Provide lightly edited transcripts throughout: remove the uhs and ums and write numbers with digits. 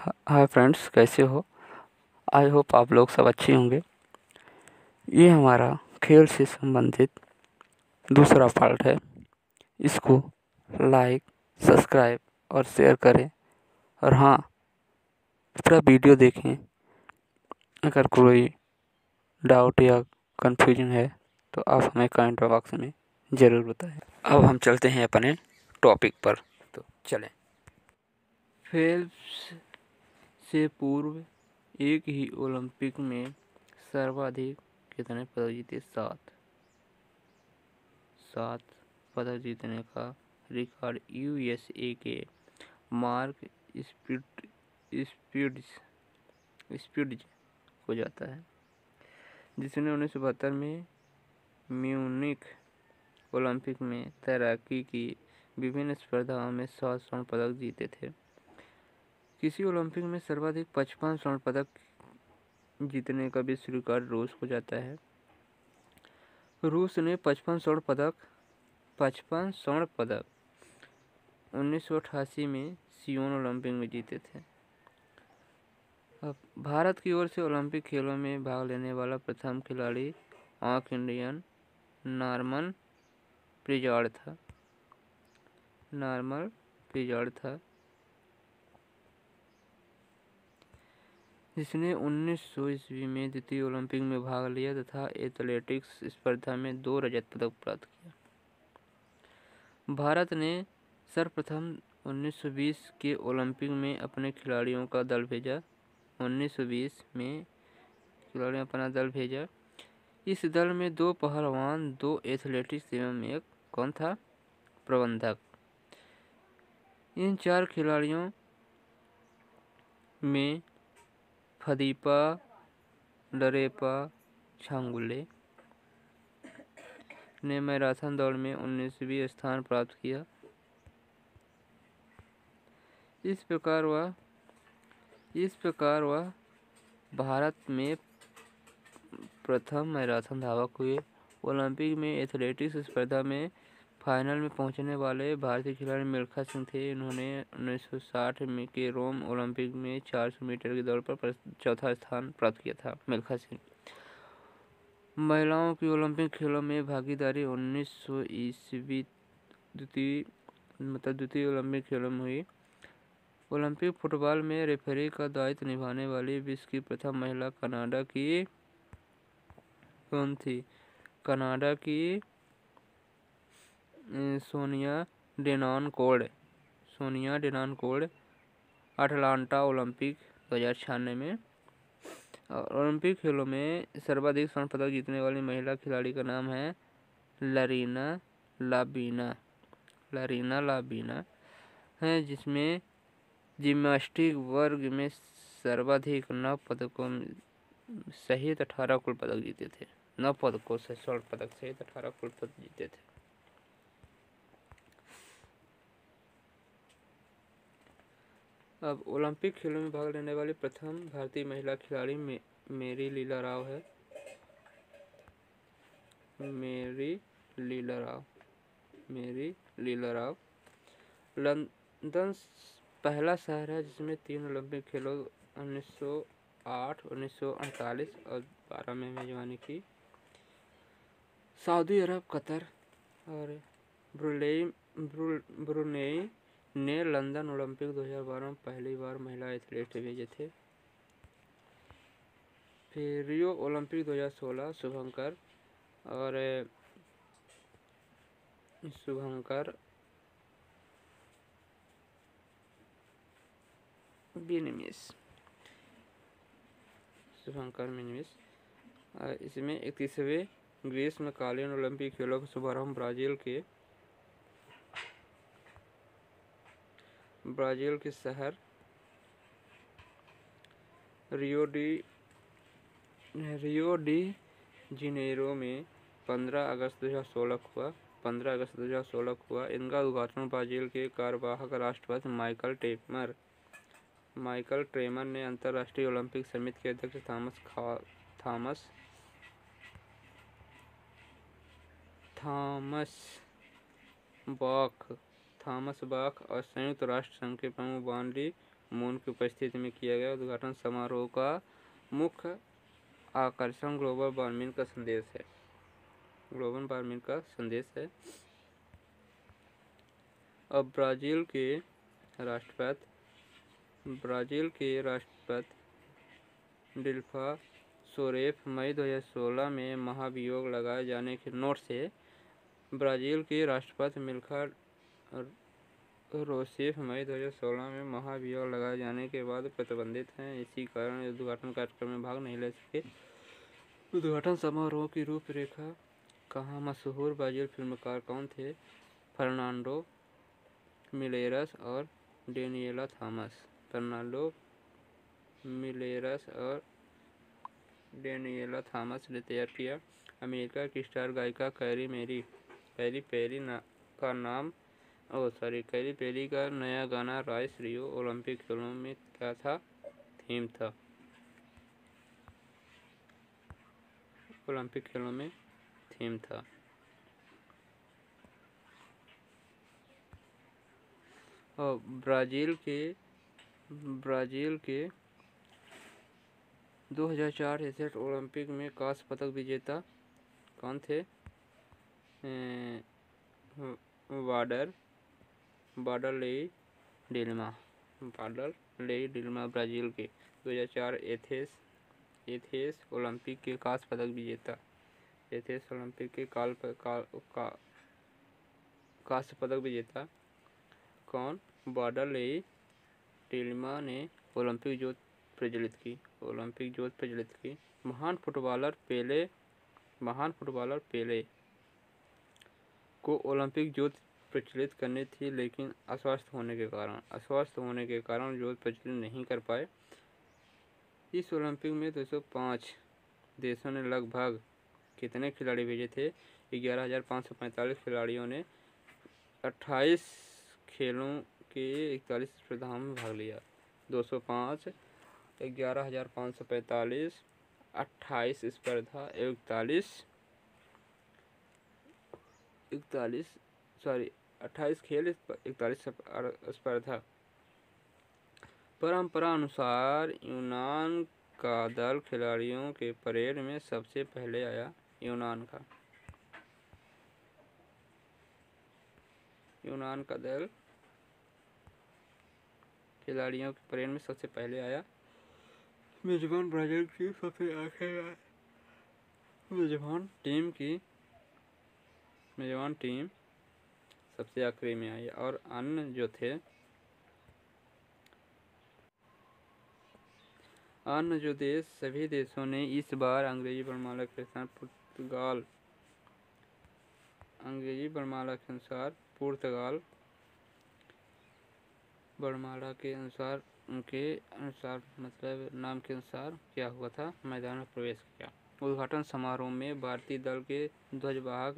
Hi friends, कैसे हो? I hope आप लोग सब अच्छे होंगे। ये हमारा खेल से संबंधित दूसरा पार्ट है। इसको लाइक, सब्सक्राइब और शेयर करें। और हाँ, पूरा वीडियो देखें। अगर कोई डाउट या कंफ्यूजन है तो आप हमें कमेंट बॉक्स में ज़रूर बताएं। अब हम चलते हैं अपने टॉपिक पर, तो चलें। फेल्प्स से पूर्व एक ही ओलंपिक में सर्वाधिक कितने पदक जीते? 7 पदक जीतने का रिकॉर्ड यूएसए के मार्क स्पीड्ज को जाता है, जिसने 1972 में म्यूनिख ओलंपिक में तैराकी की विभिन्न स्पर्धाओं में 100 स्वर्ण पदक जीते थे। किसी ओलंपिक में सर्वाधिक 55 स्वर्ण पदक जीतने का विश्व रिकॉर्ड रूस को जाता है। रूस ने 55 स्वर्ण पदक 1988 में सियोल ओलंपिक में जीते थे। अब भारत की ओर से ओलंपिक खेलों में भाग लेने वाला प्रथम खिलाड़ी इंडियन नॉर्मन प्रिजार्ड था, जिसने 1900 ईस्वी में द्वितीय ओलंपिक में भाग लिया तथा एथलेटिक्स स्पर्धा में 2 रजत पदक प्राप्त किया। भारत ने सर्वप्रथम 1920 के ओलंपिक में अपने खिलाड़ियों का दल भेजा। 1920 में खिलाड़ियों अपना दल भेजा। इस दल में 2 पहलवान, 2 एथलेटिक्स एवं एक कौन था? प्रबंधक। इन 4 खिलाड़ियों में फदीपा डरेपा छांगुले ने मैराथन दौड़ में 19वीं स्थान प्राप्त किया। इस प्रकार वह भारत में प्रथम मैराथन धावक हुए। ओलंपिक में एथलेटिक्स स्पर्धा में फाइनल में पहुंचने वाले भारतीय खिलाड़ी मिल्खा सिंह थे। इन्होंने 1960 में के रोम ओलंपिक में 400 मीटर की दौड़ पर चौथा स्थान प्राप्त किया था। मिल्खा सिंह। महिलाओं की ओलंपिक खेलों में भागीदारी 1900 ईस्वी द्वितीय ओलंपिक खेलों में हुई। ओलंपिक फुटबॉल में रेफरी का दायित्व निभाने वाली विश्व की प्रथम महिला कनाडा की कौन थी? कनाडा की सोनिया डेनान कोड अटलांटा ओलंपिक 2096 में। ओलंपिक खेलों में सर्वाधिक स्वर्ण पदक जीतने वाली महिला खिलाड़ी का नाम है लरीना लाबीना है, जिसमें जिम्नास्टिक वर्ग में सर्वाधिक 9 पदकों सहित 18 कुल पदक जीते थे। 9 पदकों से स्वर्ण पदक सहित 18 कुल पदक जीते थे। अब ओलंपिक खेलों में भाग लेने वाली प्रथम भारतीय महिला खिलाड़ी मेरी लीला राव है। मेरी लीला राव लंदन पहला शहर है जिसमें 3 ओलंपिक खेलों 1908, 1948 और 12 में मेजबानी की। सऊदी अरब, कतर और ब्रुनेई ने लंदन ओलंपिक 2012 में पहली बार महिला एथलीट भेजे थे। फिर रियो ओलंपिक 2016 शुभंकर मिनिमिस इसमें 31वें ग्रीष्मकालीन ओलंपिक खेलों का शुभारंभ ब्राजील के शहर रियो डी जिनेरो में 15 अगस्त 2016 हुआ। इनका उद्घाटन ब्राजील के कार्यवाहक राष्ट्रपति माइकल ट्रेमर ने अंतर्राष्ट्रीय ओलंपिक समिति के अध्यक्ष थॉमस बाख और संयुक्त राष्ट्र संघ के प्रमुख बानडी मून की उपस्थिति में किया गया उद्घाटन समारोह का मुख्य आकर्षण ग्लोबल वार्मिंग का संदेश है। ग्लोबल वार्मिंग का संदेश है। अब ब्राज़ील के राष्ट्रपति डिल्मा रूसेफ मई 2016 में महाभियोग लगाए जाने के नोट से ब्राज़ील के राष्ट्रपति डिल्मा रूसेफ मई 2016 में महाभियोग लगाए जाने के बाद प्रतिबंधित हैं। इसी कारण उद्घाटन कार्यक्रम में भाग नहीं ले सके। उद्घाटन समारोह की रूपरेखा कहाँ मशहूर ब्राज़ील फिल्मकार कौन थे? फर्नांडो मिलेरस और डेनिएला थॉमस। फर्नांडो मिलेरस और डेनिएला थॉमस ने तैयार किया। अमेरिका की स्टार गायिका कैरी पेरी का नया गाना राइस रियो ओलंपिक खेलों में क्या था? थीम था। ओलंपिक खेलों में थीम था। और ब्राज़ील के 2004 एथलेट ओलंपिक में कांस्य पदक विजेता कौन थे? वाडरलई डिल्मा ब्राज़ील के 2004 एथेंस ओलंपिक के कांस्य पदक विजेता। एथेंस ओलंपिक के कांस्य पदक विजेता कौन? वाडरलई डिल्मा ने ओलंपिक ज्योत प्रज्वलित की। महान फुटबॉलर पेले को ओलंपिक ज्योत प्रज्वलित करनी थी, लेकिन अस्वस्थ होने के कारण ज्योत प्रज्वलित नहीं कर पाए। इस ओलंपिक में 205 देशों ने लगभग कितने खिलाड़ी भेजे थे? 11,545 खिलाड़ियों ने 28 खेलों के 41 स्पर्धाओं में भाग लिया। 205, 11,545, 28 स्पर्धा, 28 खेल, 41 स्पर्धा। परंपरा अनुसार यूनान का दल खिलाड़ियों के परेड में सबसे पहले आया। यूनान का दल खिलाड़ियों के परेड में सबसे पहले आया। मेजबान ब्राज़ील की सबसे आखिर मेजबान टीम सबसे आखिरी में आई। और अन्य जो देश सभी देशों ने इस बार अंग्रेजी वर्णमाला के पुर्तगाल वर्णमाला के अनुसार मतलब नाम के अनुसार क्या हुआ था? मैदान में प्रवेश किया। उद्घाटन समारोह में भारतीय दल के ध्वजवाहक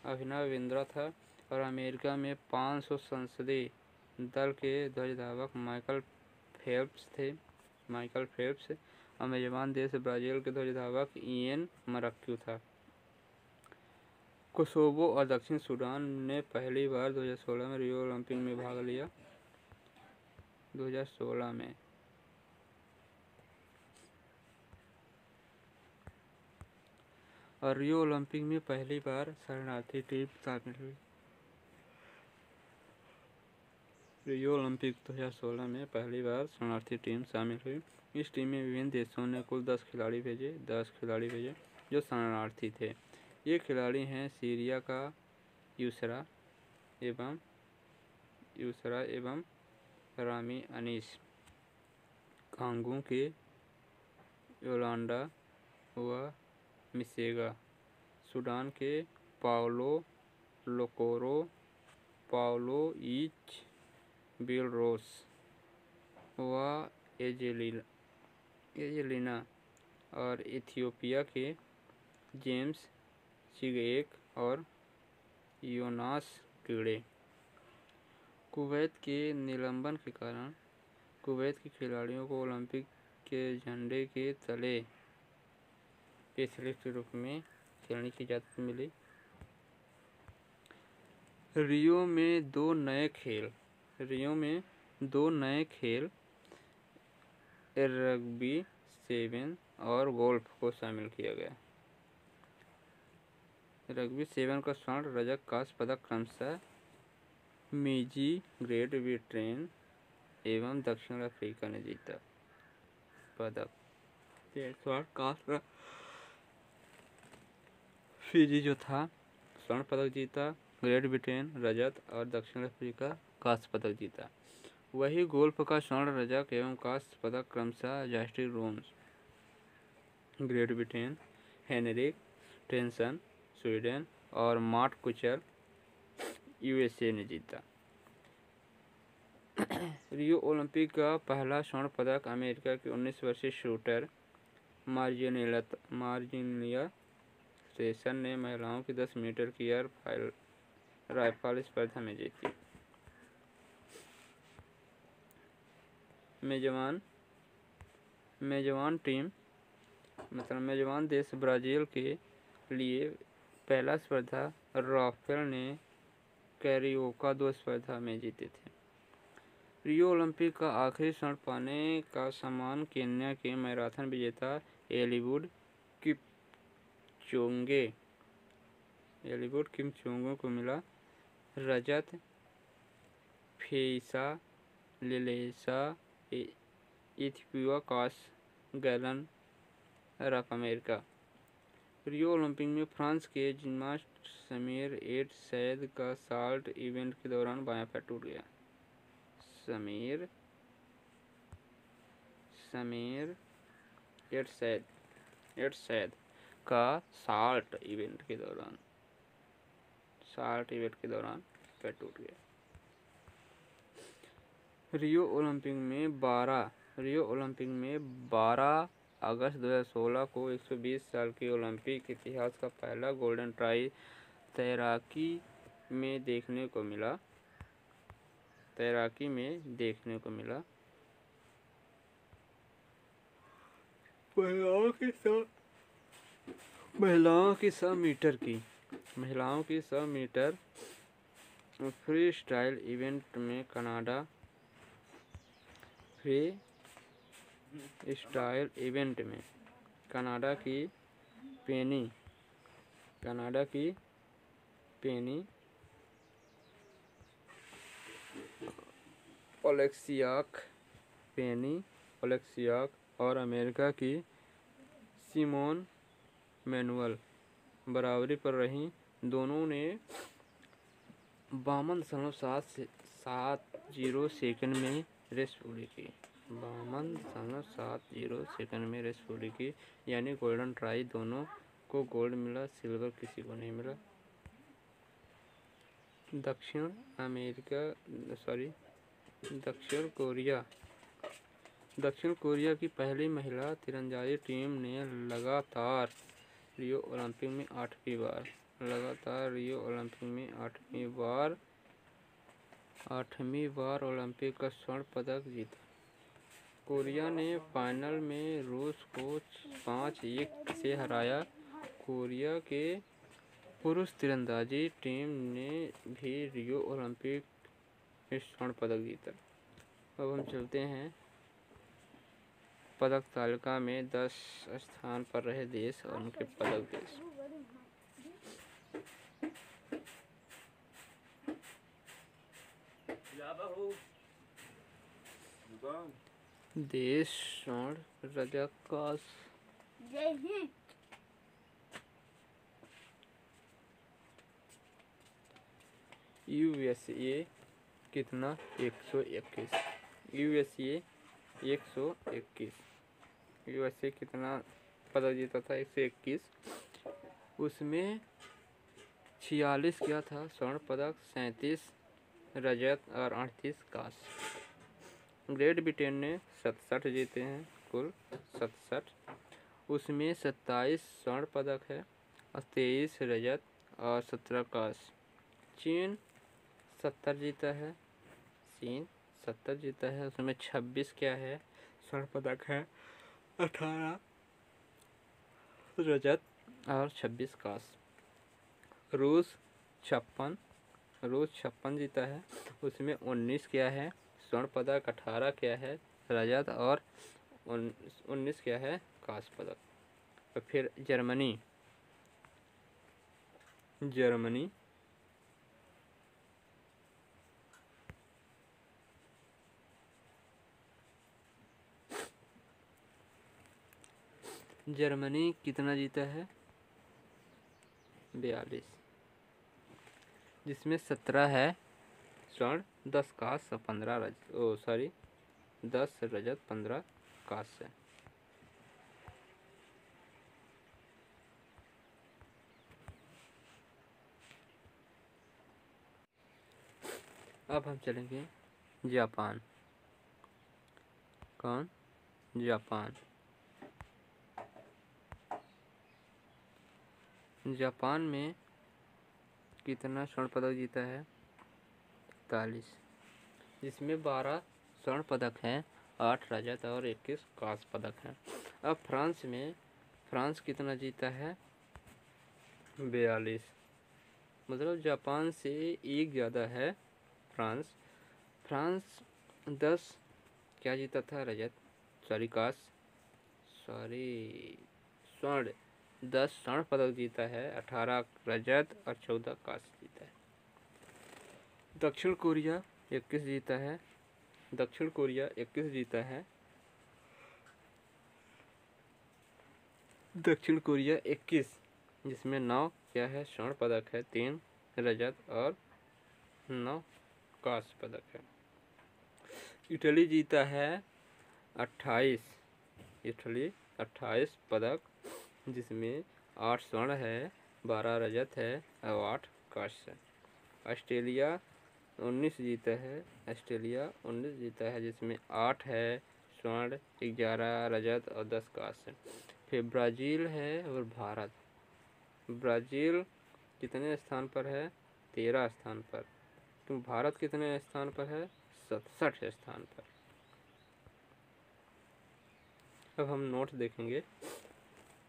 अभिनव बिंद्रा था और अमेरिका में 500 संसदीय दल के ध्वजवाहक माइकल फेल्प्स और मेजबान देश ब्राज़ील के ध्वजवाहक इएन मरक्यू था। कोसोवो और दक्षिण सूडान ने पहली बार 2016 में रियो ओलंपिक में भाग लिया। 2016 में और रियो ओलंपिक में पहली बार शरणार्थी टीम शामिल हुई। रियो ओलंपिक 2016 में पहली बार शरणार्थी टीम शामिल हुई। इस टीम में विभिन्न देशों ने कुल 10 खिलाड़ी भेजे जो शरणार्थी थे। ये खिलाड़ी हैं सीरिया का यूसरा एवं रामी अनीस, कांगो के योलांडा व मिसेगा, सूडान के पाउलो लोकोरो, पाउलो इच बिलरोस व एजेलिना और इथियोपिया के जेम्स चिगएक और योनास कीड़े। कुवैत के निलंबन के कारण कुवैत के खिलाड़ियों को ओलंपिक के झंडे के तले एथलीट के रूप में खेलने की इजाज़त मिली। रियो में दो 2 नए खेल रग्बी 7 और गोल्फ को शामिल किया गया। रग्बी 7 का स्वर्ण रजत कांस्य पदक क्रमशः मेजी, ग्रेट ब्रिटेन एवं दक्षिण अफ्रीका ने जीता। पदक स्वर्ण कांस्य फिजी जो था स्वर्ण पदक जीता, ग्रेट ब्रिटेन रजत और दक्षिण अफ्रीका कांस्य पदक जीता। वही गोल्फ का स्वर्ण रजत एवं कांस्य पदक क्रमशः Justin Rose, Great Britain, Henrik Stenson Sweden और मार्ट कुचल यूएसए ने जीता। रियो ओलंपिक का पहला स्वर्ण पदक अमेरिका की 19 वर्षीय शूटर मार्जिनिया सेशन ने महिलाओं की 10 मीटर की एयर राइफल स्पर्धा में जीती। मेजबान देश ब्राजील के लिए पहला स्पर्धा राफेल ने कैरियोका 2 स्पर्धा में जीते थे। रियो ओलंपिक का आखिरी स्वर्ण पाने का सम्मान केन्या के मैराथन विजेता एलिउड किपचोगे को मिला। रजत फेइसा लिलेसा इथियोपिया कांस्य gallon rough America. Rio Olympic में फ्रांस के जिम्नास्ट समीर एट सैद का साल्ट इवेंट के दौरान बायां पैर टूट गया। समीर एट सैद का साल्ट इवेंट के दौरान पैर टूट गया। रियो ओलंपिक में 12 अगस्त 2016 को 120 साल के ओलंपिक इतिहास का पहला गोल्डन ट्राई तैराकी में देखने को मिला। महिलाओं की 100 मीटर फ्री स्टाइल इवेंट में कनाडा की पेनी ओलेक्सियाक और अमेरिका की सिमोन मैनुअल बराबरी पर रहीं। दोनों ने 52.70 सेकंड में रेस पूरी की। यानी गोल्डन ट्राई दोनों को गोल्ड मिला, सिल्वर किसी को नहीं मिला। दक्षिण कोरिया की पहली महिला तीरंदाजी टीम ने लगातार रियो ओलंपिक में 8वीं बार ओलंपिक का स्वर्ण पदक जीता। कोरिया ने फाइनल में रूस को 5-1 से हराया। कोरिया के पुरुष तीरंदाजी टीम ने भी रियो ओलंपिक में स्वर्ण पदक जीता। अब हम चलते हैं पदक तालिका में 10 स्थान पर रहे देश और उनके पदक देश स्वर्ण रजत कांस्य। यूएसए कितना 121। यूएसए कितना पदक जीता था 121। उसमें 46 क्या था स्वर्ण पदक, 37 रजत और 38 कांस्य। ग्रेट ब्रिटेन ने 67 जीते हैं, कुल 67। उसमें 27 स्वर्ण पदक है और 23 रजत और 17 कांस्य। चीन 70 जीता है। उसमें 26 क्या है स्वर्ण पदक है, 18 रजत और 26 कांस्य। रूस 56 जीता है। उसमें 19 क्या है स्वर्ण पदक, 18 क्या है रजत और 19 क्या है कांस्य पदक। और फिर जर्मनी कितना जीता है 42, जिसमें 17 है स्वर्ण, 10 कांस्य, 15 रजत, 10 रजत 15 कांस्य। अब हम चलेंगे जापान। कौन? जापान में कितना स्वर्ण पदक जीता है 43, जिसमें 12 स्वर्ण पदक हैं, 8 रजत और 21 कांस्य पदक हैं। अब फ्रांस कितना जीता है 42, मतलब जापान से एक ज़्यादा है फ्रांस 10 क्या जीता था रजत, स्वर्ण 10 स्वर्ण पदक जीता है, 18 रजत और 14 कांस्य जीता है। दक्षिण कोरिया 21 जीता है, जिसमें 9 क्या है स्वर्ण पदक है, 3 रजत और 9 कांस्य पदक है। इटली जीता है 28 पदक, जिसमें 8 स्वर्ण है, 12 रजत है और 8 कांस्य। ऑस्ट्रेलिया 19 जीता है, जिसमें 8 है स्वर्ण, 11 रजत और 10 कांस्य। फिर ब्राज़ील है और ब्राज़ील कितने स्थान पर है 13 स्थान पर, तो भारत कितने स्थान पर है 67 स्थान पर। अब हम नोट देखेंगे।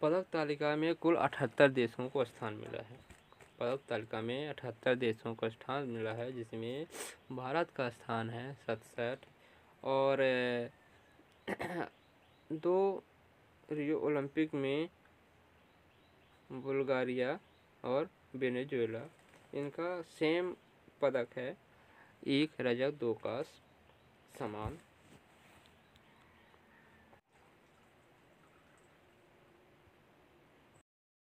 पदक तालिका में कुल 78 देशों को स्थान मिला है, जिसमें भारत का स्थान है 67 और 2 रियो ओलंपिक में बुल्गारिया और वेनेजुएला, इनका सेम पदक है, 1 रजत 2 कांस्य समान